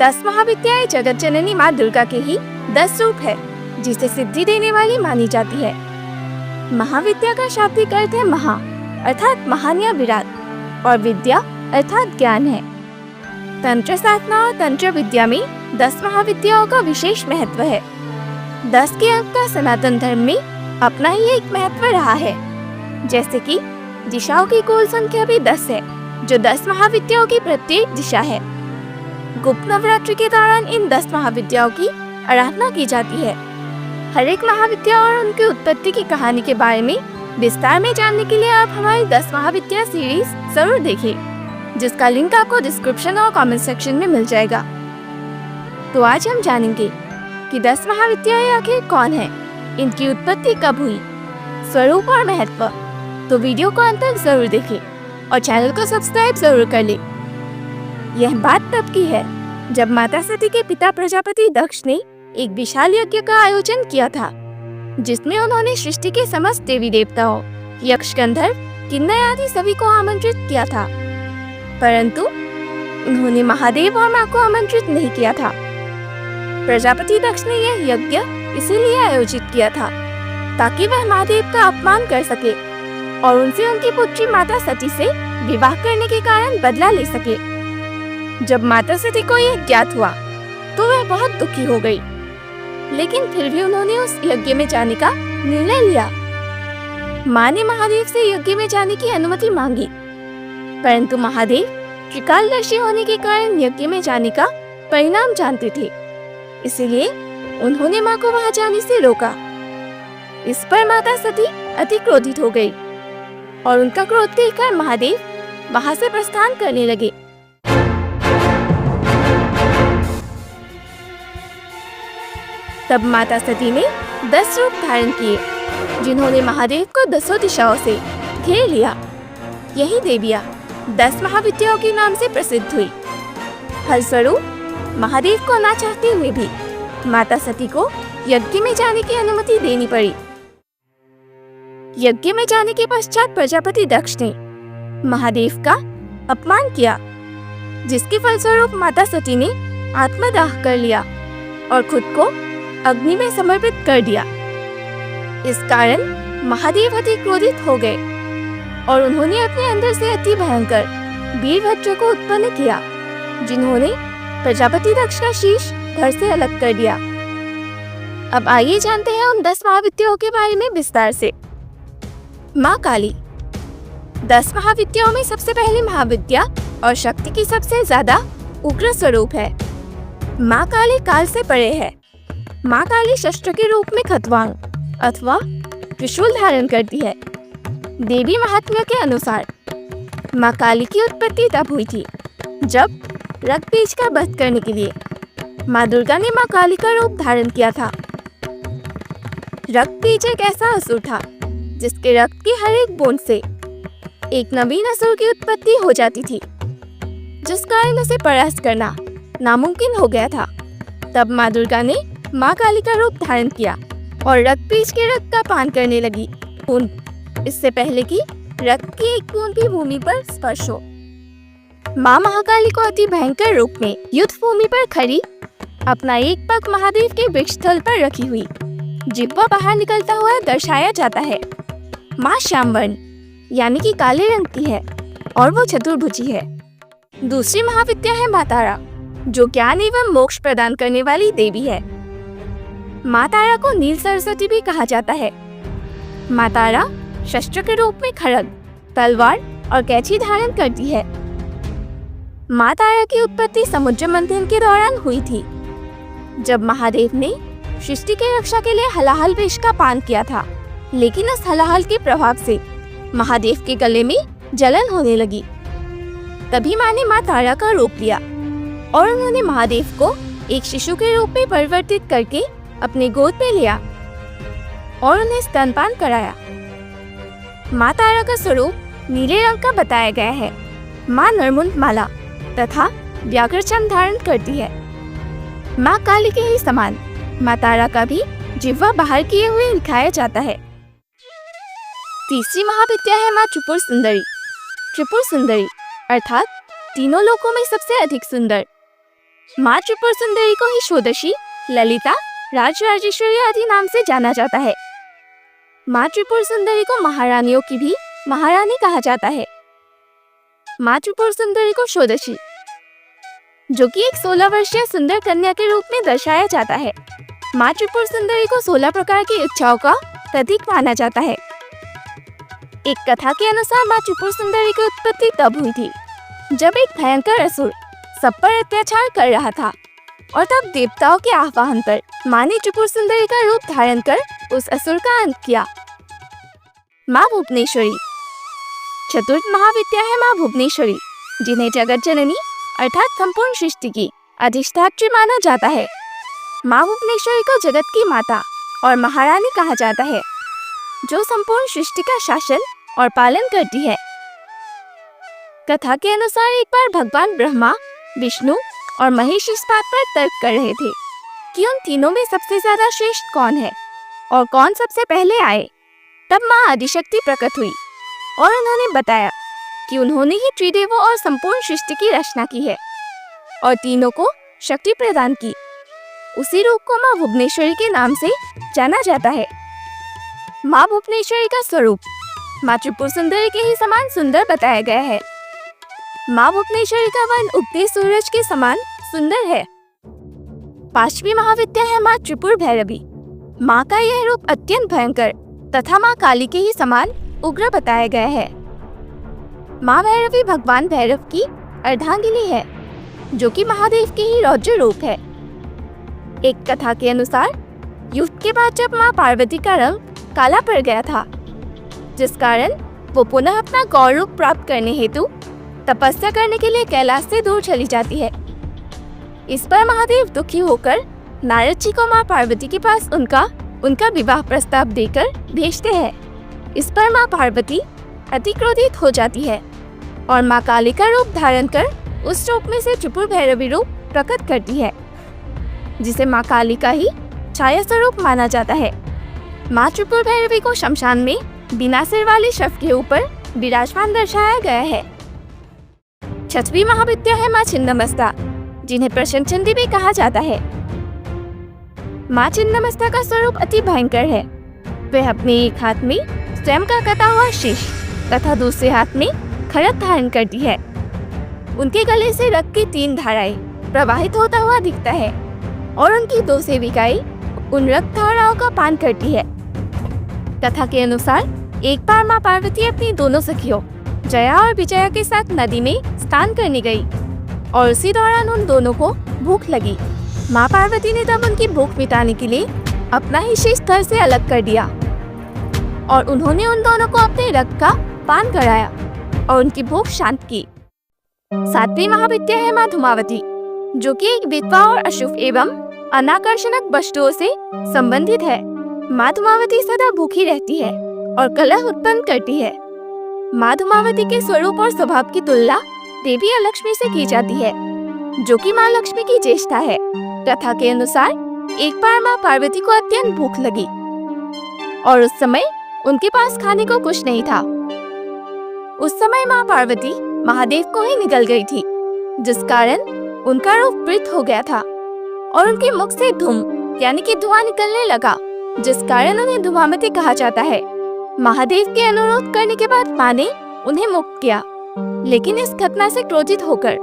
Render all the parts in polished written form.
10 महाविद्याएं जगत जननी माँ दुर्गा के ही 10 रूप है, जिसे सिद्धि देने वाली मानी जाती है। महाविद्या का शाब्दिक अर्थ है महा अर्थात महान या विराट, और विद्या अर्थात ज्ञान है। तंत्र साधना और तंत्र विद्या में 10 महाविद्याओं का विशेष महत्व है। 10 के अंक का सनातन धर्म में अपना ही एक महत्व रहा है। जैसे कि दिशाओं की कुल संख्या भी 10 है, जो 10 महाविद्याओं की प्रत्येक दिशा है। गुप्त नवरात्रि के दौरान इन 10 महाविद्याओं की आराधना की जाती है। हर एक महाविद्या और उनकी उत्पत्ति की कहानी के बारे में विस्तार में जानने के लिए आप हमारी 10 महाविद्या सीरीज जरूर देखें, जिसका लिंक आपको डिस्क्रिप्शन और कमेंट सेक्शन में मिल जाएगा। तो आज हम जानेंगे कि 10 महाविद्याएं आखिर कौन है, इनकी उत्पत्ति कब हुई, स्वरूप और महत्व। तो वीडियो को अंत तक जरूर देखें और चैनल को सब्सक्राइब जरूर कर ले। यह बात तब की है जब माता सती के पिता प्रजापति दक्ष ने एक विशाल यज्ञ का आयोजन किया था, जिसमें उन्होंने सृष्टि के समस्त देवी देवताओं, यक्ष, गंधर्व, किन्नर आदि सभी को आमंत्रित किया था, परंतु उन्होंने महादेव और मां को आमंत्रित नहीं किया था। प्रजापति दक्ष ने यह यज्ञ इसीलिए आयोजित किया था ताकि वह महादेव का अपमान कर सके और उनसे उनकी पुत्री माता सती से विवाह करने के कारण बदला ले सके। जब माता सती को यह ज्ञात हुआ तो वह बहुत दुखी हो गई, लेकिन फिर भी उन्होंने उस यज्ञ में जाने का निर्णय लिया। मां ने महादेव से यज्ञ में जाने की अनुमति मांगी, परंतु महादेव त्रिकालदर्शी होने के कारण यज्ञ में जाने का परिणाम जानते थे, इसलिए उन्होंने मां को वहां जाने से रोका। इस पर माता सती अति क्रोधित हो गई और उनका क्रोध देखकर महादेव वहां से प्रस्थान करने लगे। तब माता सती ने 10 रूप धारण किए, जिन्होंने महादेव को 10 दिशाओं से घेर लिया। यही देवियां 10 महाविद्याओं के नाम से प्रसिद्ध हुई। फलस्वरूप महादेव को ना चाहते हुए भी माता सती को यज्ञ में जाने की अनुमति देनी पड़ी। यज्ञ में जाने के पश्चात प्रजापति दक्ष ने महादेव का अपमान किया, जिसके फलस्वरूप माता सती ने आत्मदाह कर लिया और खुद को अग्नि में समर्पित कर दिया। इस कारण महादेव अति क्रोधित हो गए और उन्होंने अपने अंदर से अति भयंकर वीरभद्र को उत्पन्न किया, जिन्होंने प्रजापति दक्ष का शीश धड़ से अलग कर दिया। अब आइए जानते हैं उन 10 महाविद्याओं के बारे में विस्तार से। माँ काली 10 महाविद्याओं में सबसे पहली महाविद्या और शक्ति की सबसे ज्यादा उग्र स्वरूप है। माँ काली काल से परे है। माँ काली शस्त्र के रूप में खतवांग अथवा त्रिशूल धारण करती है। देवी महात्म्य के अनुसार माँ काली की उत्पत्ति तब हुई थी जब रक्तबीज का वध करने के लिए माँ दुर्गा ने माँ काली का रूप धारण किया था। रक्तबीज एक ऐसा असुर था जिसके रक्त की हर एक बूंद से एक नवीन असुर की उत्पत्ति हो जाती थी, जिस कारण उसे परास्त करना नामुमकिन हो गया था। तब माँ दुर्गा ने माँ काली का रूप धारण किया और रक्तबीज के रक्त का पान करने लगी, इससे पहले कि रक्त की एक बूंद भी भूमि पर स्पर्श हो। माँ महाकाली को अति भयंकर रूप में युद्ध भूमि पर खड़ी अपना एक पग महादेव के वृक्षस्थल पर रखी हुई जिह्वा बाहर निकलता हुआ दर्शाया जाता है। माँ श्यामवर्ण यानी कि काले रंग की है और वो चतुर्भुजी है। दूसरी महाविद्या है माँ तारा, जो ज्ञान एवं मोक्ष प्रदान करने वाली देवी है। माँ तारा को नील सरस्वती भी कहा जाता है। माँ तारा शस्त्र के रूप में खड्ग, तलवार और कैंची धारण करती है। माँ तारा की उत्पत्ति समुद्र मंथन के दौरान हुई थी, जब महादेव ने सृष्टि की रक्षा के लिए हलाहल विष का पान किया था, लेकिन उस हलाहल के प्रभाव से महादेव के गले में जलन होने लगी। तभी माँ ने माँ तारा का रूप लिया और उन्होंने महादेव को एक शिशु के रूप में परिवर्तित करके अपने गोद में लिया और उन्हें स्तनपान कराया। माँ तारा का स्वरूप नीले रंग का बताया गया है। माँ नरमुंड माला तथा व्याघ्रचर्म धारण करती है। माँ काली के ही समान माँ तारा का भी जिह्वा बाहर किए हुए दिखाया जाता है। तीसरी महाविद्या है माँ त्रिपुर सुंदरी। त्रिपुर सुंदरी अर्थात तीनों लोकों में सबसे अधिक सुंदर। माँ त्रिपुर सुंदरी को ही षोडशी, ललिता, राजराजेश्वरी आदि नाम से जाना जाता है। माँ त्रिपुर सुंदरी को महारानियों की भी महारानी कहा जाता है। माँ त्रिपुर सुंदरी को षोडशी, जो कि एक 16 वर्षीय सुंदर कन्या के रूप में दर्शाया जाता है। माँ त्रिपुर सुंदरी को 16 प्रकार की इच्छाओं का प्रतीक माना जाता है। एक कथा के अनुसार माँ त्रिपुर सुंदरी की उत्पत्ति तब हुई थी जब एक भयंकर असुर सब पर अत्याचार कर रहा था, और तब देवताओं के आह्वान पर माँ ने त्रिपुर सुंदरी का रूप धारण कर उस असुर का अंत किया। माँ भुवनेश्वरी, चतुर्थ महाविद्या है माँ भुवनेश्वरी, जिन्हें जगत जननी अर्थात संपूर्ण सृष्टि की अधिष्ठात्री माना जाता है। माँ भुवनेश्वरी को जगत की माता और महारानी कहा जाता है, जो संपूर्ण सृष्टि का शासन और पालन करती है। कथा के अनुसार एक बार भगवान ब्रह्मा, विष्णु और महेश इस बात पर तर्क कर रहे थे कि उन तीनों में सबसे ज्यादा श्रेष्ठ कौन है और कौन सबसे पहले आए। तब माँ आदिशक्ति प्रकट हुई और उन्होंने बताया कि उन्होंने ही त्रिदेवों और संपूर्ण सृष्टि की रचना की है और तीनों को शक्ति प्रदान की। उसी रूप को माँ भुवनेश्वरी के नाम से जाना जाता है। माँ भुवनेश्वरी का स्वरूप माँ त्रिपुर सुंदरी के ही समान सुंदर बताया गया है। माँ भुवनेश्वरी का वर्ण उगते सूरज के समान सुंदर है। 5वीं महाविद्या है माँ त्रिपुर भैरवी। माँ का यह रूप अत्यंत भयंकर तथा माँ काली के ही समान उग्र बताया गया है। माँ भैरवी भगवान भैरव की अर्धांगिनी है, जो कि महादेव के ही रौद्र रूप है। एक कथा के अनुसार युद्ध के बाद जब माँ पार्वती का रंग काला पड़ गया था, जिस कारण वो पुनः अपना गौर रूप प्राप्त करने हेतु तपस्या करने के लिए कैलाश से दूर चली जाती है। इस पर महादेव दुखी होकर नारद जी को माँ पार्वती के पास उनका विवाह प्रस्ताव देकर भेजते हैं। इस पर माँ पार्वती अति क्रोधित हो जाती है और माँ काली का रूप धारण कर उस रूप में से त्रिपुर भैरवी रूप प्रकट करती है, जिसे माँ काली का ही छाया स्वरूप माना जाता है। माँ त्रिपुर भैरवी को शमशान में बिना सिर वाले शव के ऊपर विराजमान दर्शाया गया है। 6वीं महाविद्या है माँ छिन्नमस्ता, जिन्हें प्रसन्नचंडी भी कहा जाता है। माँ छिन्नमस्ता का स्वरूप अति भयंकर है। वह अपने एक हाथ में स्वयं का कटा हुआ शीश तथा दूसरे हाथ में खड्ग धारण करती है। उनके गले से रक्त की 3 धाराएं प्रवाहित होता हुआ दिखता है और उनकी 2 सेविकाएं उन रक्त धाराओं का पान करती है। कथा के अनुसार एक बार माँ पार्वती अपनी दोनों सखियों जया और विजया के साथ नदी में स्नान करने गई और उसी दौरान उन दोनों को भूख लगी। माँ पार्वती ने तब उनकी भूख मिटाने के लिए अपना ही शीश थर से अलग कर दिया और उन्होंने उन दोनों को अपने रक्त का पान कराया और उनकी भूख शांत की। 7वीं महाविद्या है माँ धूमावती, जो कि एक विधवा और अशुभ एवं अनाकर्षक वस्तुओं से संबंधित है। माँ धूमावती सदा भूखी रहती है और कलह उत्पन्न करती है। माँ धूमावती के स्वरूप और स्वभाव की तुलना देवी लक्ष्मी से की जाती है, जो कि माँ लक्ष्मी की ज्येष्ठा है। कथा के अनुसार एक बार माँ पार्वती को अत्यंत भूख लगी और उस समय उनके पास खाने को कुछ नहीं था। उस समय माँ पार्वती महादेव को ही निकल गई थी, जिस कारण उनका रूप वृद्ध हो गया था और उनके मुख से धूम यानी कि धुआं निकलने लगा, जिस कारण उन्हें धूमावती कहा जाता है। महादेव के अनुरोध करने के बाद माँ ने उन्हें मुक्त किया, लेकिन इस घटना से क्रोधित होकर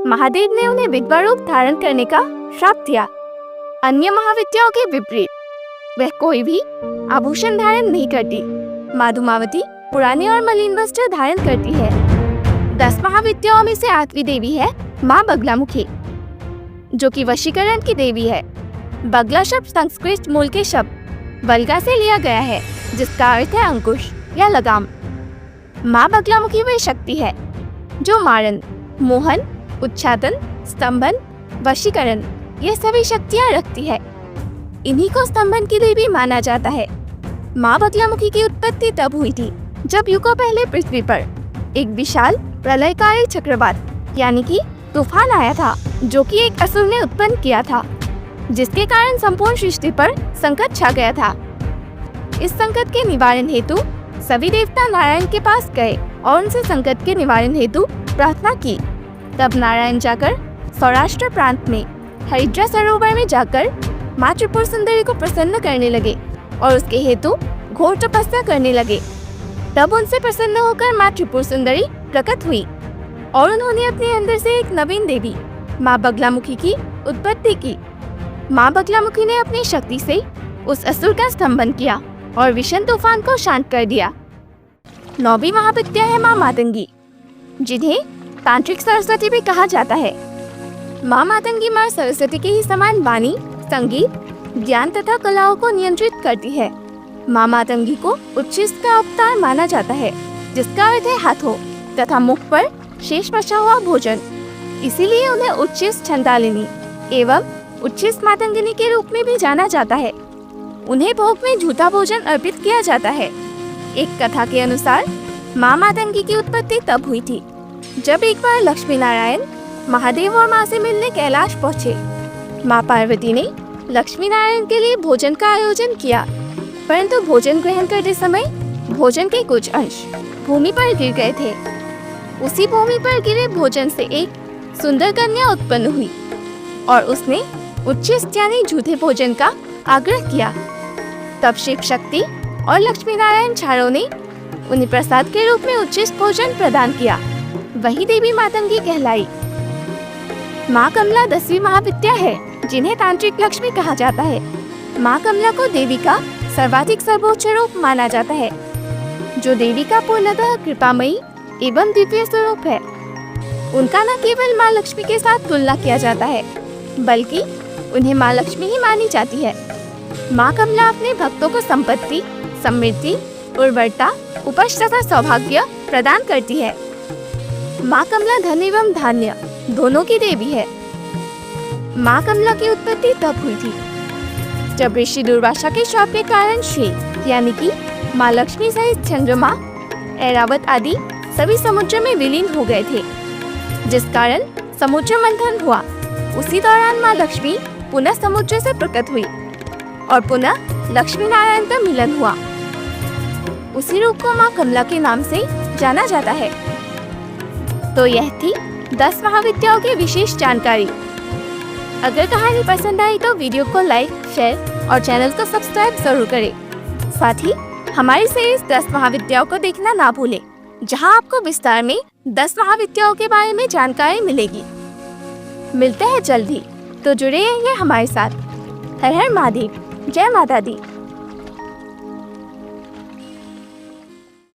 महादेव ने उन्हें विधवा रूप धारण करने का श्राप दिया। अन्य महाविद्याओं के विपरीत वह कोई भी आभूषण धारण नहीं करती। माँ धूमावती पुराने और मलिन वस्त्र धारण करती है। 10 महाविद्याओं में से 8वीं देवी है माँ बगलामुखी, जो कि वशीकरण की देवी है। बगला शब्द संस्कृत मूल के शब्द बलगा से लिया गया है, जिसका अर्थ है अंकुश या लगाम। माँ बगलामुखी वह शक्ति है जो मारन, मोहन, उच्चाटन, स्तंभन, वशीकरण ये सभी शक्तियाँ रखती है। इन्हीं को स्तंभन की देवी माना जाता है। माँ बगलामुखी की उत्पत्ति तब हुई थी जब युगों पहले पृथ्वी पर एक विशाल प्रलयकारी चक्रवात यानी कि तूफान आया था, जो कि एक असुर ने उत्पन्न किया था, जिसके कारण संपूर्ण सृष्टि पर संकट छा गया था। इस संकट के निवारण हेतु सभी देवता नारायण के पास गए और उनसे संकट के निवारण हेतु प्रार्थना की। तब नारायण जाकर सौराष्ट्र प्रांत में हरिद्रा सरोवर में जाकर माँ त्रिपुर सुंदरी को प्रसन्न करने लगे और उसके हेतु घोर तपस्या करने लगे। तब उनसे प्रसन्न होकर माँ त्रिपुर सुंदरी प्रकट हुई और उन्होंने अपने अंदर से एक नवीन देवी माँ बगलामुखी की उत्पत्ति की। माँ बगलामुखी ने अपनी शक्ति से उस असुर का स्तंभन किया और विषम तूफान को शांत कर दिया। 9वीं महाविद्या है माँ मातंगी, जिन्हें तांत्रिक सरस्वती भी कहा जाता है। माँ मातंगी माँ सरस्वती के ही समान वाणी, संगीत, ज्ञान तथा कलाओं को नियंत्रित करती है। माँ मातंगी को उच्छिष्ट का अवतार माना जाता है, जिसका अर्थ है हाथों तथा मुख पर शेष बचा हुआ भोजन। इसीलिए उन्हें उच्छिष्ट छंदालिनी एवं उच्छिष्ट मातंगिनी के रूप में भी जाना जाता है। उन्हें भोग में झूठा भोजन अर्पित किया जाता है। एक कथा के अनुसार माँ मातंगी की उत्पत्ति तब हुई थी जब एक बार लक्ष्मी नारायण महादेव और माँ से मिलने कैलाश पहुँचे। माँ पार्वती ने लक्ष्मी नारायण के लिए भोजन का आयोजन किया, परंतु भोजन ग्रहण करते समय भोजन के कुछ अंश भूमि पर गिर गए थे। उसी भूमि पर गिरे भोजन से एक सुंदर कन्या उत्पन्न हुई और उसने उच्छिष्ट यानी झूठे भोजन का आग्रह किया। तब शिव शक्ति और लक्ष्मी नारायण चारों ने उन्हें प्रसाद के रूप में उच्छिष्ट भोजन प्रदान किया। वही देवी मातंगी कहलाई। माँ कमला 10वीं महाविद्या है, जिन्हें तांत्रिक लक्ष्मी कहा जाता है। माँ कमला को देवी का सर्वाधिक सर्वोच्च रूप माना जाता है, जो देवी का पूर्णतः कृपामयी एवं दिव्य स्वरूप है। उनका न केवल माँ लक्ष्मी के साथ तुलना किया जाता है, बल्कि उन्हें माँ लक्ष्मी ही मानी जाती है। माँ कमला अपने भक्तों को संपत्ति, समृद्धि, उर्वरता, उपज तथा सौभाग्य प्रदान करती है। माँ कमला धन एवं धान्य दोनों की देवी है। माँ कमला की उत्पत्ति तब हुई थी जब ऋषि दुर्वासा के शाप के कारण श्री यानी कि माँ लक्ष्मी सहित चंद्रमा, ऐरावत आदि सभी समुद्र में विलीन हो गए थे, जिस कारण समुद्र मंथन हुआ। उसी दौरान माँ लक्ष्मी पुनः समुद्र से प्रकट हुई और पुनः लक्ष्मी नारायण का मिलन हुआ। उसी रूप को माँ कमला के नाम से जाना जाता है। तो यह थी 10 महाविद्याओं की विशेष जानकारी। अगर कहानी पसंद आई तो वीडियो को लाइक, शेयर और चैनल को सब्सक्राइब जरूर करें। साथ ही हमारी सीरीज 10 महाविद्याओं को देखना ना भूलें, जहां आपको विस्तार में 10 महाविद्याओं के बारे में जानकारी मिलेगी। मिलते हैं जल्द ही, तो जुड़े रहिए हमारे साथ। हर हर महादेव, जय माता दी।